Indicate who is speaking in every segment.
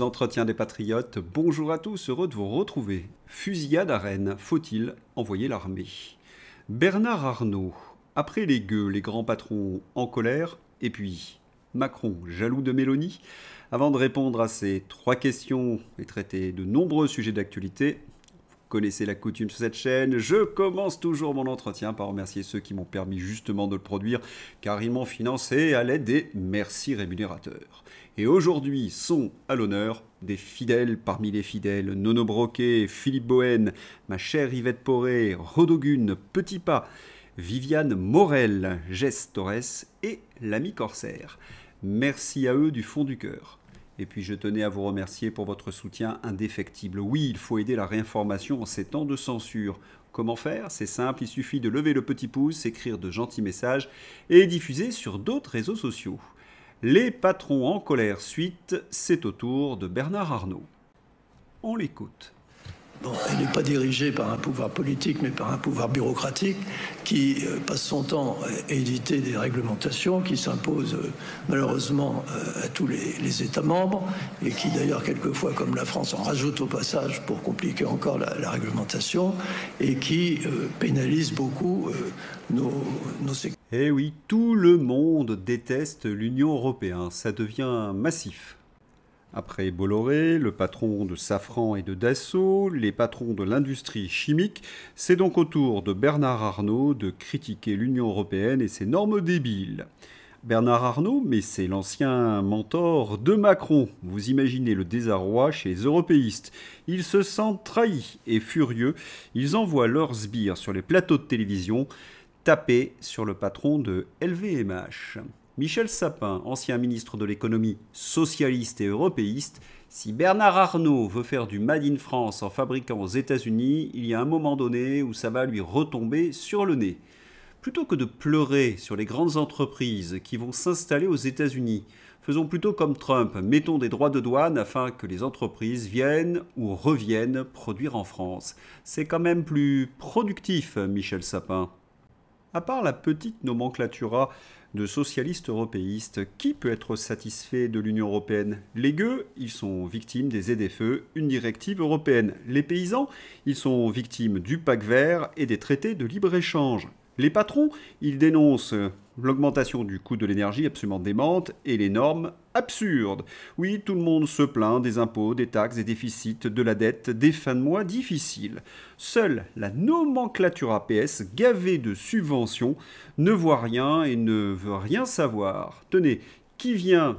Speaker 1: les entretiens des patriotes. Bonjour à tous, heureux de vous retrouver. Fusillade à Rennes, faut-il envoyer l'armée? Bernard Arnault, après les gueux, les grands patrons en colère, et puis Macron, jaloux de Mélanie. Avant de répondre à ces trois questions et traiter de nombreux sujets d'actualité, connaissez la coutume sur cette chaîne, je commence toujours mon entretien par remercier ceux qui m'ont permis justement de le produire, car ils m'ont financé à l'aide des merci rémunérateurs. Et aujourd'hui sont à l'honneur des fidèles parmi les fidèles, Nono Broquet, Philippe Bohen, ma chère Yvette Poré, Rodogune, Petit Pas, Viviane Morel, Jess Torres et l'ami Corsaire. Merci à eux du fond du cœur. Et puis je tenais à vous remercier pour votre soutien indéfectible. Oui, il faut aider la réinformation en ces temps de censure. Comment faire? C'est simple, il suffit de lever le petit pouce, écrire de gentils messages et diffuser sur d'autres réseaux sociaux. Les patrons en colère suite, c'est au tour de Bernard Arnault. On l'écoute.
Speaker 2: Bon, elle n'est pas dirigée par un pouvoir politique, mais par un pouvoir bureaucratique qui passe son temps à éditer des réglementations qui s'imposent malheureusement à tous les États membres et qui d'ailleurs quelquefois, comme la France, en rajoute au passage pour compliquer encore la réglementation et qui pénalise beaucoup nos secteurs.
Speaker 1: Eh oui, tout le monde déteste l'Union européenne, ça devient massif. Après Bolloré, le patron de Safran et de Dassault, les patrons de l'industrie chimique, c'est donc au tour de Bernard Arnault de critiquer l'Union européenne et ses normes débiles. Bernard Arnault, mais c'est l'ancien mentor de Macron. Vous imaginez le désarroi chez les européistes. Ils se sentent trahis et furieux. Ils envoient leurs sbires sur les plateaux de télévision taper sur le patron de LVMH. Michel Sapin, ancien ministre de l'économie socialiste et européiste, si Bernard Arnault veut faire du Made in France en fabriquant aux États-Unis, il y a un moment donné où ça va lui retomber sur le nez. Plutôt que de pleurer sur les grandes entreprises qui vont s'installer aux États-Unis, faisons plutôt comme Trump, mettons des droits de douane afin que les entreprises viennent ou reviennent produire en France. C'est quand même plus productif, Michel Sapin. À part la petite nomenclatura de socialistes européistes, qui peut être satisfait de l'Union européenne? Les gueux, ils sont victimes des ZFE, une directive européenne. Les paysans, ils sont victimes du pacte vert et des traités de libre-échange. Les patrons, ils dénoncent l'augmentation du coût de l'énergie absolument démente et les normes absurdes. Oui, tout le monde se plaint des impôts, des taxes, des déficits, de la dette, des fins de mois difficiles. Seule la nomenclature APS, gavée de subventions, ne voit rien et ne veut rien savoir. Tenez, qui vient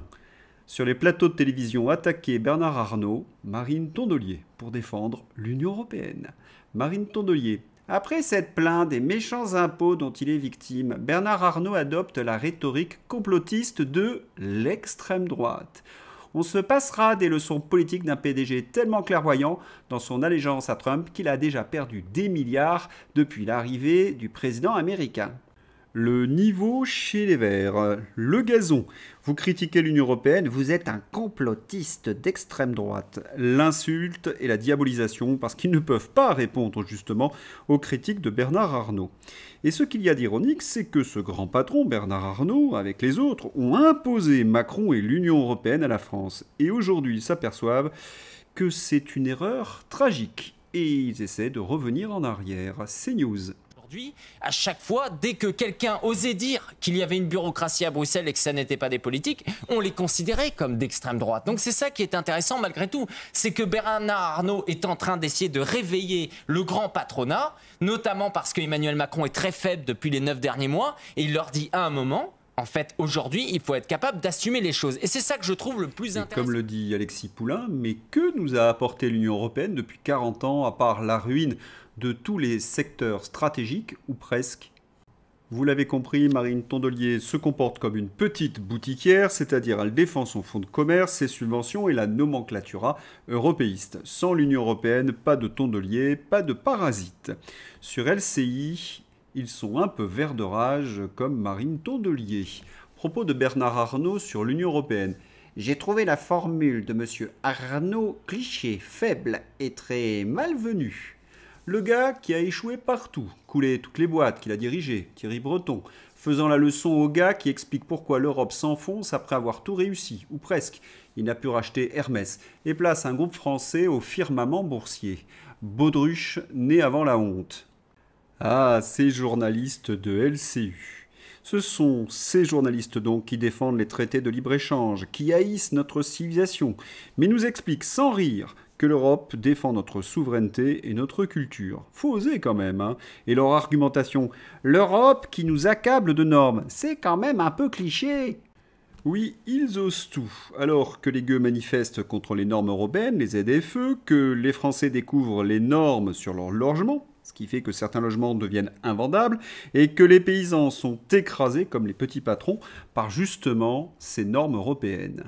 Speaker 1: sur les plateaux de télévision attaquer Bernard Arnault? Marine Tondelier, pour défendre l'Union européenne. Marine Tondelier. Après cette plainte des méchants impôts dont il est victime, Bernard Arnault adopte la rhétorique complotiste de l'extrême droite. On se passera des leçons politiques d'un PDG tellement clairvoyant dans son allégeance à Trump qu'il a déjà perdu des milliards depuis l'arrivée du président américain. Le niveau chez les Verts, le gazon. Vous critiquez l'Union européenne, vous êtes un complotiste d'extrême droite. L'insulte et la diabolisation parce qu'ils ne peuvent pas répondre justement aux critiques de Bernard Arnault. Et ce qu'il y a d'ironique, c'est que ce grand patron, Bernard Arnault, avec les autres, ont imposé Macron et l'Union européenne à la France. Et aujourd'hui, ils s'aperçoivent que c'est une erreur tragique. Et ils essaient de revenir en arrière. C'est News.
Speaker 3: À chaque fois, dès que quelqu'un osait dire qu'il y avait une bureaucratie à Bruxelles et que ça n'était pas des politiques, on les considérait comme d'extrême droite. Donc c'est ça qui est intéressant malgré tout, c'est que Bernard Arnault est en train d'essayer de réveiller le grand patronat, notamment parce qu'Emmanuel Macron est très faible depuis les 9 derniers mois, et il leur dit à un moment... En fait, aujourd'hui, il faut être capable d'assumer les choses. Et c'est ça que je trouve le plus intéressant.
Speaker 1: Comme le dit Alexis Poulain, mais que nous a apporté l'Union européenne depuis 40 ans, à part la ruine de tous les secteurs stratégiques, ou presque? Vous l'avez compris, Marine Tondelier se comporte comme une petite boutiquière, c'est-à-dire elle défend son fonds de commerce, ses subventions et la nomenclatura européiste. Sans l'Union européenne, pas de Tondelier, pas de parasites. Sur LCI... ils sont un peu verts de rage comme Marine Tondelier. Propos de Bernard Arnault sur l'Union européenne. J'ai trouvé la formule de M. Arnault cliché, faible et très malvenue. Le gars qui a échoué partout, coulé toutes les boîtes qu'il a dirigées, Thierry Breton, faisant la leçon au gars qui explique pourquoi l'Europe s'enfonce après avoir tout réussi, ou presque. Il n'a pu racheter Hermès et place un groupe français au firmament boursier. Baudruche, né avant la honte. Ah, ces journalistes de LCU. Ce sont ces journalistes donc qui défendent les traités de libre-échange, qui haïssent notre civilisation, mais nous expliquent sans rire que l'Europe défend notre souveraineté et notre culture. Faut oser quand même, hein. Et leur argumentation, l'Europe qui nous accable de normes, c'est quand même un peu cliché. Oui, ils osent tout. Alors que les gueux manifestent contre les normes européennes, les ZFE, que les Français découvrent les normes sur leur logement, ce qui fait que certains logements deviennent invendables, et que les paysans sont écrasés comme les petits patrons par justement ces normes européennes.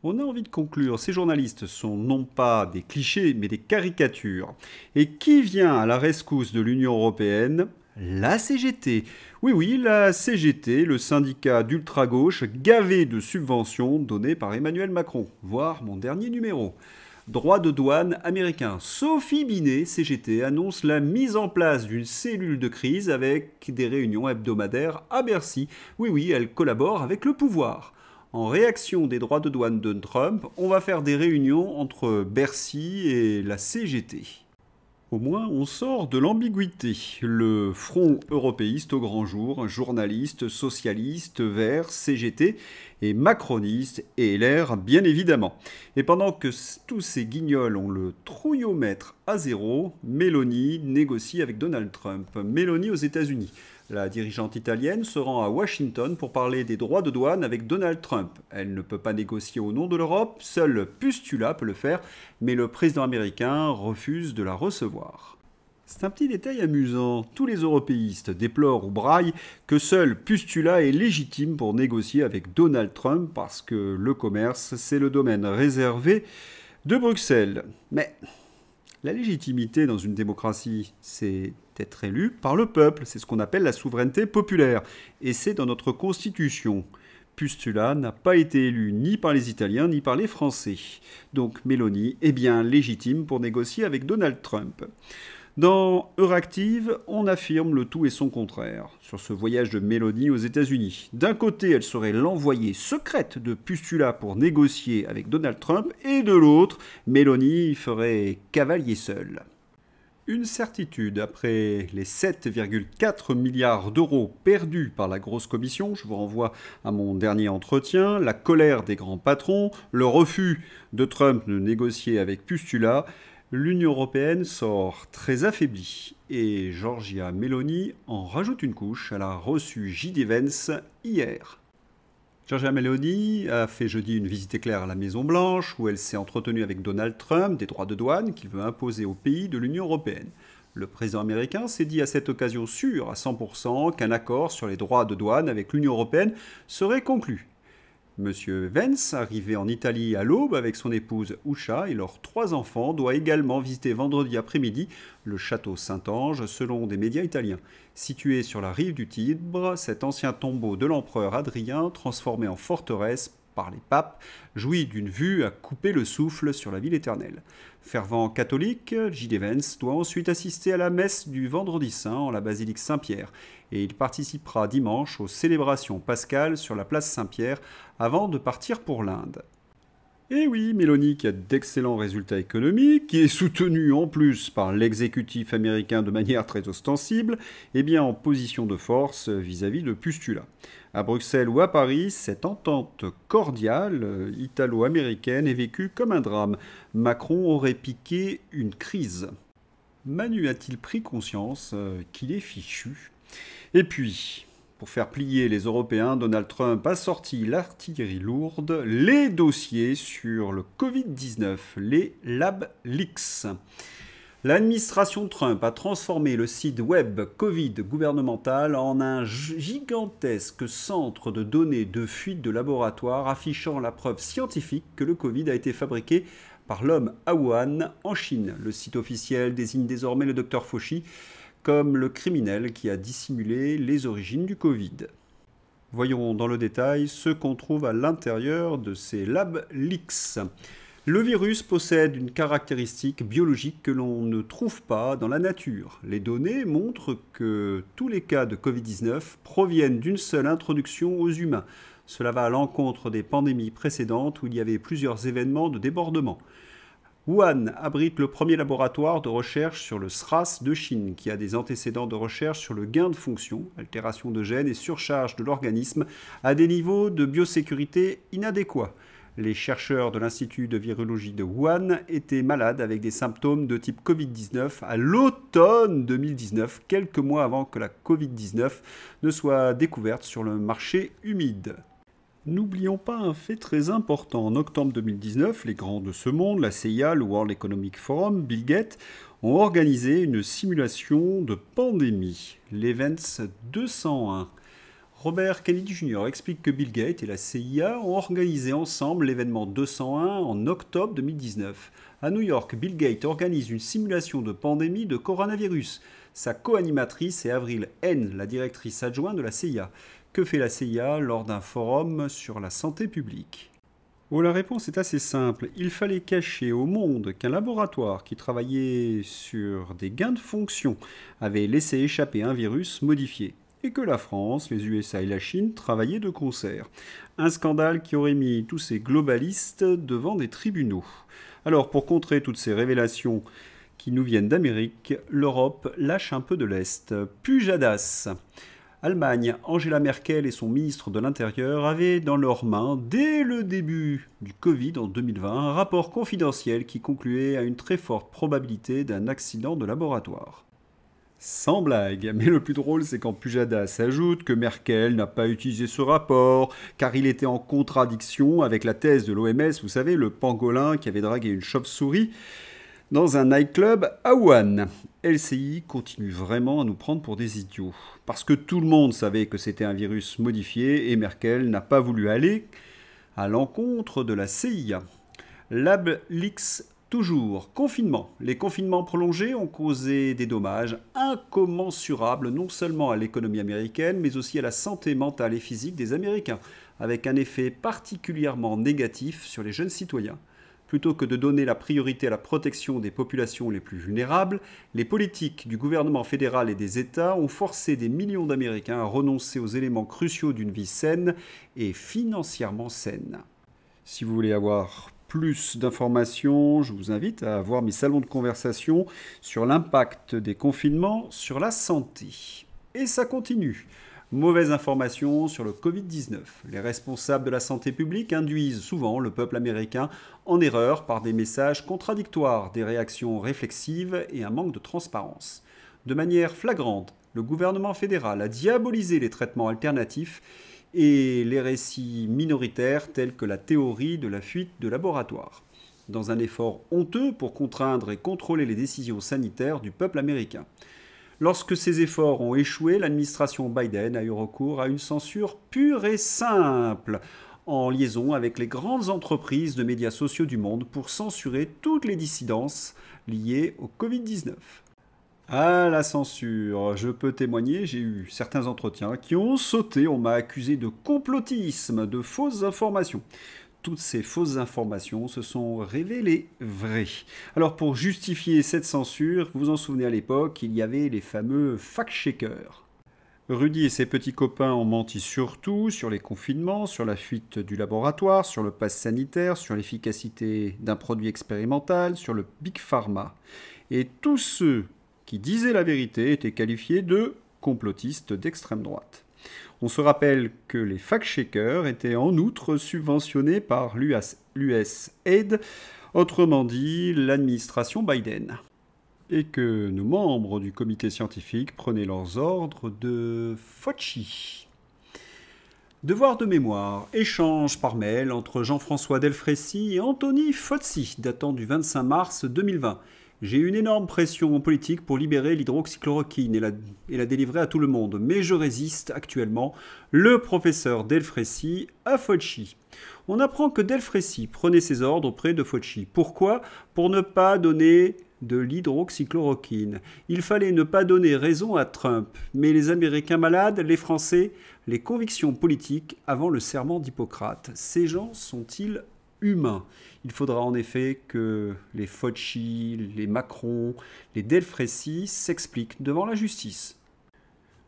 Speaker 1: On a envie de conclure, ces journalistes sont non pas des clichés, mais des caricatures. Et qui vient à la rescousse de l'Union européenne ? La CGT. Oui, la CGT, le syndicat d'ultra-gauche gavé de subventions données par Emmanuel Macron, voire mon dernier numéro. Droit de douane américain. Sophie Binet, CGT, annonce la mise en place d'une cellule de crise avec des réunions hebdomadaires à Bercy. Oui, elle collabore avec le pouvoir. En réaction des droits de douane de Trump, on va faire des réunions entre Bercy et la CGT. Au moins, on sort de l'ambiguïté. Le front européiste au grand jour, journaliste, socialiste, vert, CGT et macroniste et LR, bien évidemment. Et pendant que tous ces guignols ont le trouillomètre à zéro, Meloni négocie avec Donald Trump. Meloni aux États-Unis. La dirigeante italienne se rend à Washington pour parler des droits de douane avec Donald Trump. Elle ne peut pas négocier au nom de l'Europe, seul Pustula peut le faire, mais le président américain refuse de la recevoir. C'est un petit détail amusant. Tous les européistes déplorent ou braillent que seul Pustula est légitime pour négocier avec Donald Trump parce que le commerce, c'est le domaine réservé de Bruxelles. Mais la légitimité dans une démocratie, c'est être élu par le peuple. C'est ce qu'on appelle la souveraineté populaire. Et c'est dans notre constitution. Pustula n'a pas été élu ni par les Italiens ni par les Français. Donc Meloni est bien légitime pour négocier avec Donald Trump. Dans Euractiv, on affirme le tout et son contraire sur ce voyage de Meloni aux États-Unis. D'un côté, elle serait l'envoyée secrète de Pustula pour négocier avec Donald Trump, et de l'autre, Meloni ferait cavalier seul. Une certitude, après les 7,4 milliards d'euros perdus par la grosse commission, je vous renvoie à mon dernier entretien, la colère des grands patrons, le refus de Trump de négocier avec Pustula, l'Union européenne sort très affaiblie. Et Giorgia Meloni en rajoute une couche, elle a reçu J.D. Vance hier. Giorgia Meloni a fait jeudi une visite éclair à la Maison-Blanche où elle s'est entretenue avec Donald Trump des droits de douane qu'il veut imposer aux pays de l'Union européenne. Le président américain s'est dit à cette occasion sûr à 100% qu'un accord sur les droits de douane avec l'Union européenne serait conclu. Monsieur Vance, arrivé en Italie à l'aube avec son épouse Usha et leurs 3 enfants, doit également visiter vendredi après-midi le château Saint-Ange, selon des médias italiens. Situé sur la rive du Tibre, cet ancien tombeau de l'empereur Adrien, transformé en forteresse par les papes, jouit d'une vue à couper le souffle sur la ville éternelle. Fervent catholique, J.D. Vance doit ensuite assister à la messe du Vendredi Saint en la basilique Saint-Pierre et il participera dimanche aux célébrations pascales sur la place Saint-Pierre avant de partir pour l'Inde. Et oui, Meloni qui a d'excellents résultats économiques, qui est soutenue en plus par l'exécutif américain de manière très ostensible, est bien en position de force vis-à-vis de Pustula. À Bruxelles ou à Paris, cette entente cordiale italo-américaine est vécue comme un drame. Macron aurait piqué une crise. Manu a-t-il pris conscience qu'il est fichu ? Et puis, pour faire plier les Européens, Donald Trump a sorti l'artillerie lourde, les dossiers sur le Covid-19, les Lab Leaks. L'administration Trump a transformé le site web Covid gouvernemental en un gigantesque centre de données de fuite de laboratoire affichant la preuve scientifique que le Covid a été fabriqué par l'homme à Wuhan en Chine. Le site officiel désigne désormais le docteur Fauci comme le criminel qui a dissimulé les origines du Covid. Voyons dans le détail ce qu'on trouve à l'intérieur de ces Lab Leaks. Le virus possède une caractéristique biologique que l'on ne trouve pas dans la nature. Les données montrent que tous les cas de Covid-19 proviennent d'une seule introduction aux humains. Cela va à l'encontre des pandémies précédentes où il y avait plusieurs événements de débordement. Wuhan abrite le premier laboratoire de recherche sur le SRAS de Chine, qui a des antécédents de recherche sur le gain de fonction, altération de gènes et surcharge de l'organisme à des niveaux de biosécurité inadéquats. Les chercheurs de l'Institut de virologie de Wuhan étaient malades avec des symptômes de type Covid-19 à l'automne 2019, quelques mois avant que la Covid-19 ne soit découverte sur le marché humide. N'oublions pas un fait très important. En octobre 2019, les grands de ce monde, la CIA, le World Economic Forum, Bill Gates, ont organisé une simulation de pandémie, l'Events 201. Robert Kennedy Jr. explique que Bill Gates et la CIA ont organisé ensemble l'événement 201 en octobre 2019. À New York, Bill Gates organise une simulation de pandémie de coronavirus. Sa co-animatrice est Avril Haine, la directrice adjointe de la CIA. Que fait la CIA lors d'un forum sur la santé publique ? Oh, la réponse est assez simple. Il fallait cacher au monde qu'un laboratoire qui travaillait sur des gains de fonction avait laissé échapper un virus modifié, et que la France, les USA et la Chine travaillaient de concert. Un scandale qui aurait mis tous ces globalistes devant des tribunaux. Alors, pour contrer toutes ces révélations qui nous viennent d'Amérique, l'Europe lâche un peu de l'Est. Pujadas. Allemagne, Angela Merkel et son ministre de l'Intérieur avaient dans leurs mains, dès le début du Covid en 2020, un rapport confidentiel qui concluait à une très forte probabilité d'un accident de laboratoire. Sans blague, mais le plus drôle, c'est quand Pujadas ajoute que Merkel n'a pas utilisé ce rapport, car il était en contradiction avec la thèse de l'OMS, vous savez, le pangolin qui avait dragué une chauve-souris dans un nightclub à Wuhan. LCI continue vraiment à nous prendre pour des idiots, parce que tout le monde savait que c'était un virus modifié, et Merkel n'a pas voulu aller à l'encontre de la CIA. LabLix toujours. Confinement. Les confinements prolongés ont causé des dommages incommensurables non seulement à l'économie américaine, mais aussi à la santé mentale et physique des Américains, avec un effet particulièrement négatif sur les jeunes citoyens. Plutôt que de donner la priorité à la protection des populations les plus vulnérables, les politiques du gouvernement fédéral et des États ont forcé des millions d'Américains à renoncer aux éléments cruciaux d'une vie saine et financièrement saine. Si vous voulez avoir plus d'informations, je vous invite à voir mes salons de conversation sur l'impact des confinements sur la santé. Et ça continue. Mauvaise information sur le Covid-19. Les responsables de la santé publique induisent souvent le peuple américain en erreur par des messages contradictoires, des réactions réflexives et un manque de transparence. De manière flagrante, le gouvernement fédéral a diabolisé les traitements alternatifs et les récits minoritaires tels que la théorie de la fuite de laboratoire, dans un effort honteux pour contraindre et contrôler les décisions sanitaires du peuple américain. Lorsque ces efforts ont échoué, l'administration Biden a eu recours à une censure pure et simple, en liaison avec les grandes entreprises de médias sociaux du monde pour censurer toutes les dissidences liées au Covid-19. Ah, la censure, je peux témoigner, j'ai eu certains entretiens qui ont sauté, on m'a accusé de complotisme, de fausses informations. Toutes ces fausses informations se sont révélées vraies. Alors pour justifier cette censure, vous vous en souvenez à l'époque, il y avait les fameux fact-checkers. Rudy et ses petits copains ont menti surtout sur les confinements, sur la fuite du laboratoire, sur le pass sanitaire, sur l'efficacité d'un produit expérimental, sur le Big Pharma. Et tous ceux qui disaient la vérité étaient qualifiés de complotistes d'extrême droite. On se rappelle que les fact-checkers étaient en outre subventionnés par l'USAID, autrement dit l'administration Biden, et que nos membres du comité scientifique prenaient leurs ordres de Fauci. Devoir de mémoire, échange par mail entre Jean-François Delfraissy et Anthony Fauci, datant du 25 mars 2020. J'ai une énorme pression politique pour libérer l'hydroxychloroquine et la délivrer à tout le monde, mais je résiste actuellement. Le professeur Delfraissy à Fauci. On apprend que Delfraissy prenait ses ordres auprès de Fauci. Pourquoi ? Pour ne pas donner de l'hydroxychloroquine. Il fallait ne pas donner raison à Trump, mais les Américains malades, les Français, les convictions politiques avant le serment d'Hippocrate. Ces gens sont-ils humain. Il faudra en effet que les Fauci, les Macron, les Delfrécy s'expliquent devant la justice.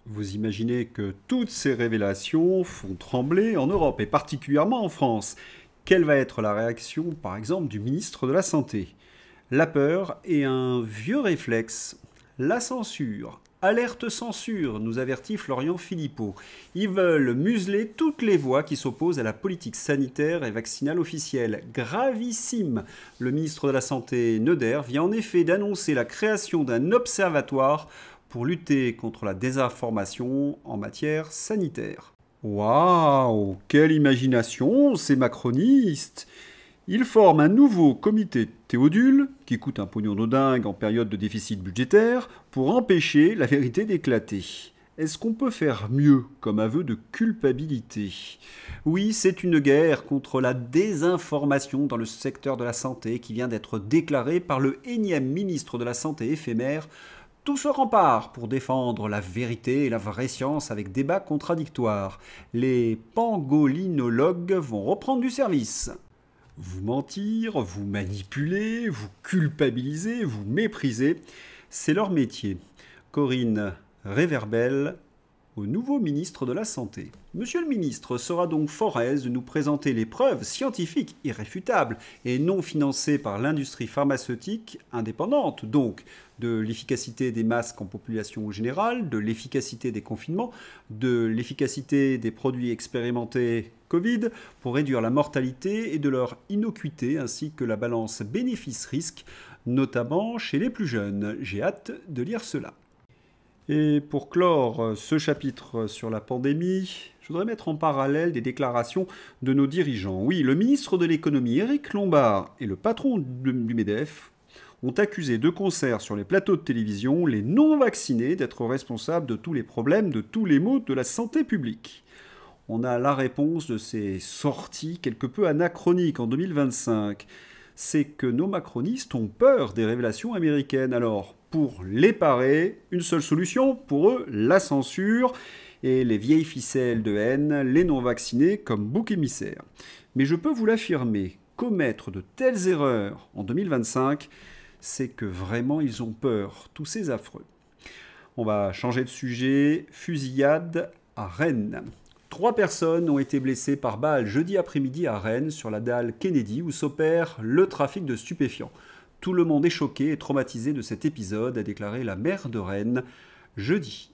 Speaker 1: Vous imaginez que toutes ces révélations font trembler en Europe et particulièrement en France. Quelle va être la réaction, par exemple, du ministre de la Santé? La peur est un vieux réflexe. La censure. Alerte censure, nous avertit Florian Philippot. Ils veulent museler toutes les voix qui s'opposent à la politique sanitaire et vaccinale officielle. Gravissime. Le ministre de la Santé, Neuder, vient en effet d'annoncer la création d'un observatoire pour lutter contre la désinformation en matière sanitaire. Waouh, quelle imagination, ces macronistes! Ils forment un nouveau comité Théodule, qui coûte un pognon de dingue en période de déficit budgétaire, pour empêcher la vérité d'éclater. Est-ce qu'on peut faire mieux comme aveu de culpabilité? Oui, c'est une guerre contre la désinformation dans le secteur de la santé qui vient d'être déclarée par le énième ministre de la Santé éphémère. Tout se rempart pour défendre la vérité et la vraie science avec débats contradictoires. Les pangolinologues vont reprendre du service. Vous mentir, vous manipuler, vous culpabiliser, vous mépriser, c'est leur métier. Corinne Réverbel, au nouveau ministre de la Santé. Monsieur le ministre sera donc fort à l'aise de nous présenter les preuves scientifiques irréfutables et non financées par l'industrie pharmaceutique indépendante, donc de l'efficacité des masques en population générale, de l'efficacité des confinements, de l'efficacité des produits expérimentés Covid pour réduire la mortalité et de leur innocuité ainsi que la balance bénéfice-risque, notamment chez les plus jeunes. J'ai hâte de lire cela. Et pour clore ce chapitre sur la pandémie, je voudrais mettre en parallèle des déclarations de nos dirigeants. Oui, le ministre de l'économie, Éric Lombard, et le patron du MEDEF ont accusé de concert sur les plateaux de télévision les non-vaccinés d'être responsables de tous les problèmes, de tous les maux de la santé publique. On a la réponse de ces sorties quelque peu anachroniques en 2025. C'est que nos macronistes ont peur des révélations américaines. Alors, pour les parer, une seule solution, pour eux, la censure et les vieilles ficelles de haine, les non-vaccinés comme bouc émissaire. Mais je peux vous l'affirmer, commettre de telles erreurs en 2025, c'est que vraiment ils ont peur, tous ces affreux. On va changer de sujet, fusillade à Rennes. 3 personnes ont été blessées par balle jeudi après-midi à Rennes sur la dalle Kennedy où s'opère le trafic de stupéfiants. Tout le monde est choqué et traumatisé de cet épisode, a déclaré la maire de Rennes jeudi.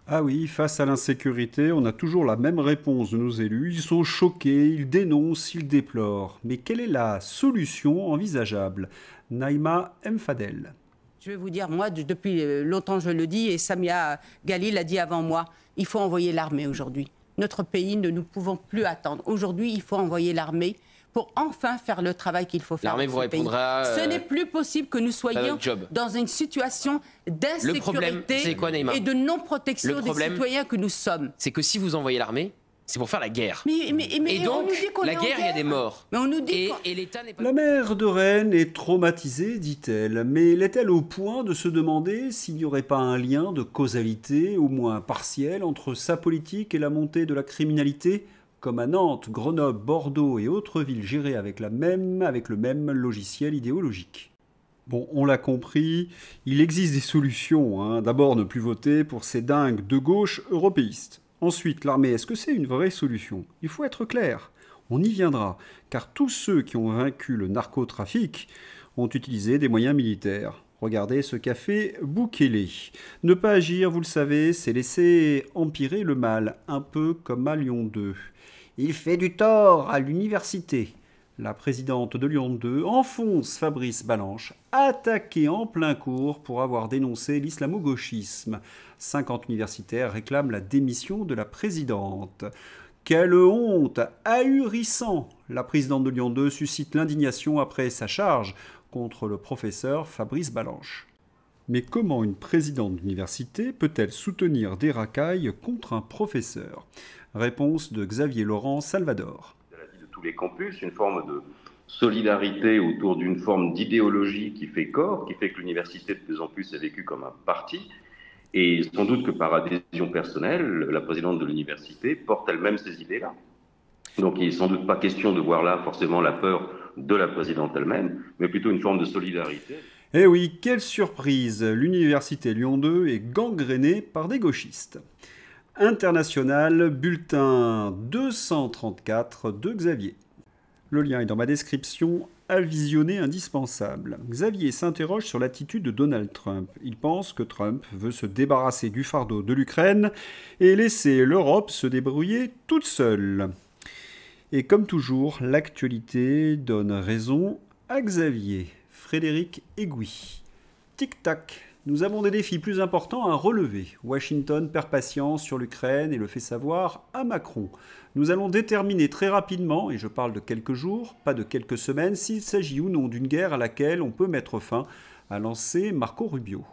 Speaker 1: Ah oui, face à l'insécurité, on a toujours la même réponse de nos élus. Ils sont choqués, ils dénoncent, ils déplorent. Mais quelle est la solution envisageable? Naïma Mfadel.
Speaker 4: Je vais vous dire, moi, depuis longtemps je le dis, et Samia Ghali l'a dit avant moi, il faut envoyer l'armée aujourd'hui. Notre pays, nous ne pouvons plus attendre. Aujourd'hui, il faut envoyer l'armée pour enfin faire le travail qu'il faut faire.
Speaker 5: L'armée vous répondra.
Speaker 4: Ce n'est plus possible que nous soyons dans une situation d'insécurité et de non-protection des citoyens que nous sommes.
Speaker 5: C'est que si vous envoyez l'armée, c'est pour faire la guerre.
Speaker 4: Mais
Speaker 5: et donc,
Speaker 4: on nous dit qu'on
Speaker 5: la
Speaker 4: est en
Speaker 5: guerre, il y a des morts.
Speaker 4: Mais on nous dit
Speaker 5: et l'État n'est pas...
Speaker 1: La maire de Rennes est traumatisée, dit-elle. Mais l'est-elle au point de se demander s'il n'y aurait pas un lien de causalité, au moins partiel, entre sa politique et la montée de la criminalité, comme à Nantes, Grenoble, Bordeaux et autres villes gérées avec le même logiciel idéologique? Bon, on l'a compris, il existe des solutions. D'abord, ne plus voter pour ces dingues de gauche européistes. Ensuite, l'armée, est-ce que c'est une vraie solution? Il faut être clair, on y viendra, car tous ceux qui ont vaincu le narcotrafic ont utilisé des moyens militaires. Regardez ce qu'a fait Boukele. Ne pas agir, vous le savez, c'est laisser empirer le mal, un peu comme à Lyon 2. Il fait du tort à l'université. La présidente de Lyon 2 enfonce Fabrice Balanche, attaqué en plein cours pour avoir dénoncé l'islamo-gauchisme. 50 universitaires réclament la démission de la présidente. Quelle honte! Ahurissant! La présidente de Lyon 2 suscite l'indignation après sa charge contre le professeur Fabrice Balanche. Mais comment une présidente d'université peut-elle soutenir des racailles contre un professeur? Réponse de Xavier Laurent Salvador.
Speaker 6: De tous les campus, une forme de solidarité autour d'une forme d'idéologie qui fait corps, qui fait que l'université de plus en plus est vécue comme un parti. Et sans doute que par adhésion personnelle, la présidente de l'université porte elle-même ces idées-là. Donc il n'est sans doute pas question de voir là forcément la peur de la présidente elle-même, mais plutôt une forme de solidarité.
Speaker 1: Eh oui, quelle surprise! L'université Lyon 2 est gangrénée par des gauchistes. International, bulletin 234 de Xavier. Le lien est dans ma description, à visionner indispensable. Xavier s'interroge sur l'attitude de Donald Trump. Il pense que Trump veut se débarrasser du fardeau de l'Ukraine et laisser l'Europe se débrouiller toute seule. Et comme toujours, l'actualité donne raison à Xavier. Frédéric Aiguy. Tic-tac, nous avons des défis plus importants à relever. Washington perd patience sur l'Ukraine et le fait savoir à Macron. Nous allons déterminer très rapidement, et je parle de quelques jours, pas de quelques semaines, s'il s'agit ou non d'une guerre à laquelle on peut mettre fin, a lancé Marco Rubio.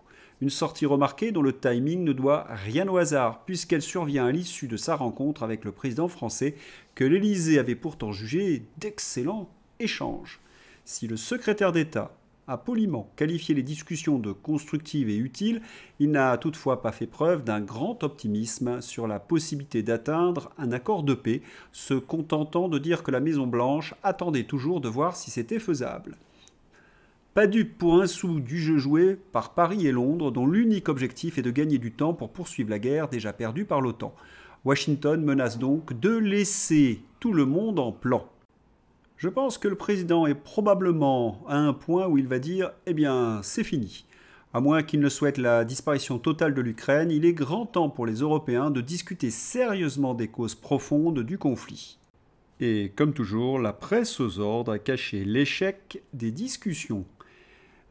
Speaker 1: Une sortie remarquée dont le timing ne doit rien au hasard, puisqu'elle survient à l'issue de sa rencontre avec le président français, que l'Élysée avait pourtant jugé d'excellents échanges. Si le secrétaire d'État a poliment qualifié les discussions de constructives et utiles, il n'a toutefois pas fait preuve d'un grand optimisme sur la possibilité d'atteindre un accord de paix, se contentant de dire que la Maison-Blanche attendait toujours de voir si c'était faisable. Pas dupe pour un sou du jeu joué par Paris et Londres, dont l'unique objectif est de gagner du temps pour poursuivre la guerre déjà perdue par l'OTAN. Washington menace donc de laisser tout le monde en plan. Je pense que le président est probablement à un point où il va dire « Eh bien, c'est fini ». À moins qu'il ne souhaite la disparition totale de l'Ukraine, il est grand temps pour les Européens de discuter sérieusement des causes profondes du conflit. Et comme toujours, la presse aux ordres a caché l'échec des discussions.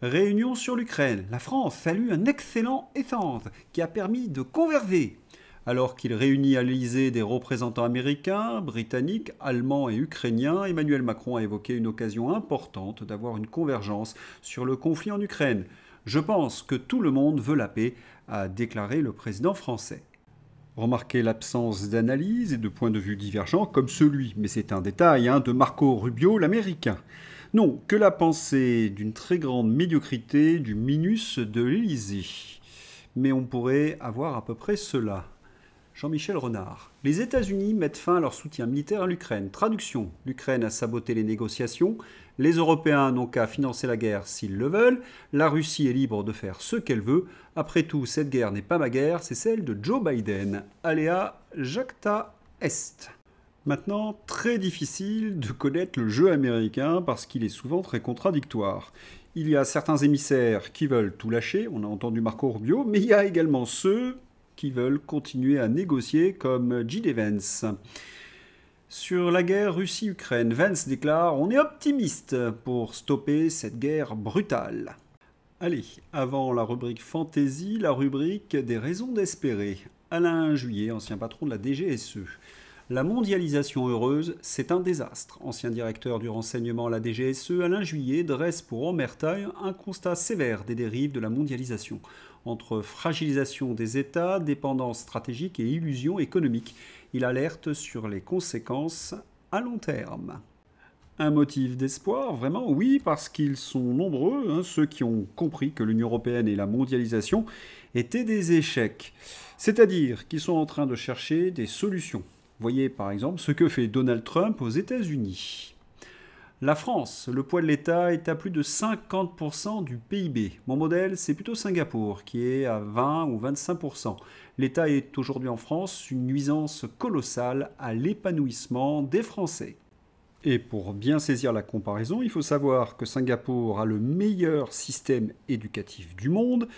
Speaker 1: Réunion sur l'Ukraine. La France salue un excellent échange qui a permis de converger. Alors qu'il réunit à l'Élysée des représentants américains, britanniques, allemands et ukrainiens, Emmanuel Macron a évoqué une occasion importante d'avoir une convergence sur le conflit en Ukraine. Je pense que tout le monde veut la paix, a déclaré le président français. Remarquez l'absence d'analyse et de points de vue divergents comme celui, mais c'est un détail, de Marco Rubio, l'américain. Non, que la pensée d'une très grande médiocrité du minus de l'Élysée. Mais on pourrait avoir à peu près cela. Jean-Michel Renard. Les États-Unis mettent fin à leur soutien militaire à l'Ukraine. Traduction. L'Ukraine a saboté les négociations. Les Européens n'ont qu'à financer la guerre s'ils le veulent. La Russie est libre de faire ce qu'elle veut. Après tout, cette guerre n'est pas ma guerre, c'est celle de Joe Biden. Alea jacta est. Maintenant, très difficile de connaître le jeu américain parce qu'il est souvent très contradictoire. Il y a certains émissaires qui veulent tout lâcher, on a entendu Marco Rubio, mais il y a également ceux qui veulent continuer à négocier comme J.D. Vance. Sur la guerre Russie-Ukraine, Vance déclare « On est optimiste pour stopper cette guerre brutale ». Allez, avant la rubrique Fantasy, la rubrique des raisons d'espérer. Alain Juillet, ancien patron de la DGSE. La mondialisation heureuse, c'est un désastre. Ancien directeur du renseignement à la DGSE, Alain Juillet dresse pour Omerta un constat sévère des dérives de la mondialisation, entre fragilisation des États, dépendance stratégique et illusion économique. Il alerte sur les conséquences à long terme. Un motif d'espoir, vraiment, oui, parce qu'ils sont nombreux, ceux qui ont compris que l'Union européenne et la mondialisation étaient des échecs. C'est-à-dire qu'ils sont en train de chercher des solutions. Voyez par exemple ce que fait Donald Trump aux États-Unis. La France, le poids de l'État est à plus de 50% du PIB. Mon modèle, c'est plutôt Singapour, qui est à 20 ou 25%. L'État est aujourd'hui en France une nuisance colossale à l'épanouissement des Français. Et pour bien saisir la comparaison, il faut savoir que Singapour a le meilleur système éducatif du monde,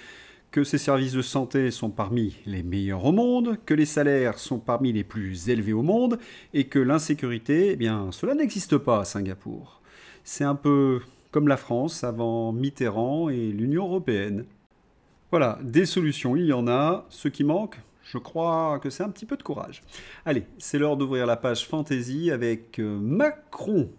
Speaker 1: que ses services de santé sont parmi les meilleurs au monde, que les salaires sont parmi les plus élevés au monde, et que l'insécurité, eh bien, cela n'existe pas à Singapour. C'est un peu comme la France avant Mitterrand et l'Union européenne. Voilà, des solutions, il y en a. Ce qui manque, je crois que c'est un petit peu de courage. Allez, c'est l'heure d'ouvrir la page Fantasy avec Macron.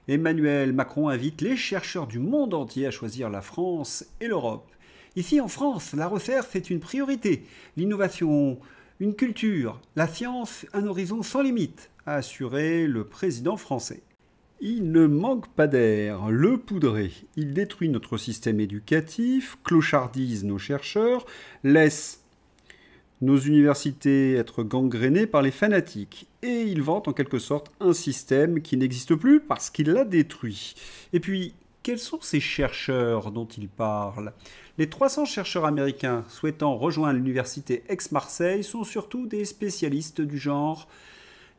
Speaker 1: Emmanuel Macron invite les chercheurs du monde entier à choisir la France et l'Europe. Ici en France, la recherche est une priorité. L'innovation, une culture, la science, un horizon sans limite, a assuré le président français. Il ne manque pas d'air, le poudré. Il détruit notre système éducatif, clochardise nos chercheurs, laisse nos universités être gangrénées par les fanatiques. Et il vante en quelque sorte un système qui n'existe plus parce qu'il l'a détruit. Et puis, quels sont ces chercheurs dont il parle? Les 300 chercheurs américains souhaitant rejoindre l'université Aix-Marseille sont surtout des spécialistes du genre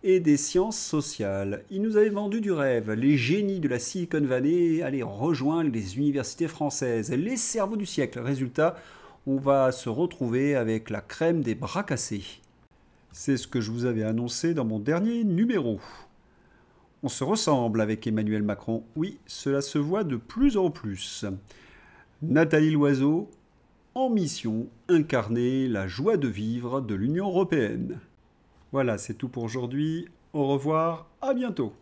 Speaker 1: et des sciences sociales. Ils nous avaient vendu du rêve. Les génies de la Silicon Valley allaient rejoindre les universités françaises. Les cerveaux du siècle. Résultat, on va se retrouver avec la crème des bras cassés. C'est ce que je vous avais annoncé dans mon dernier numéro. On se ressemble avec Emmanuel Macron. Oui, cela se voit de plus en plus. Nathalie Loiseau, en mission, incarner la joie de vivre de l'Union européenne. Voilà, c'est tout pour aujourd'hui. Au revoir, à bientôt.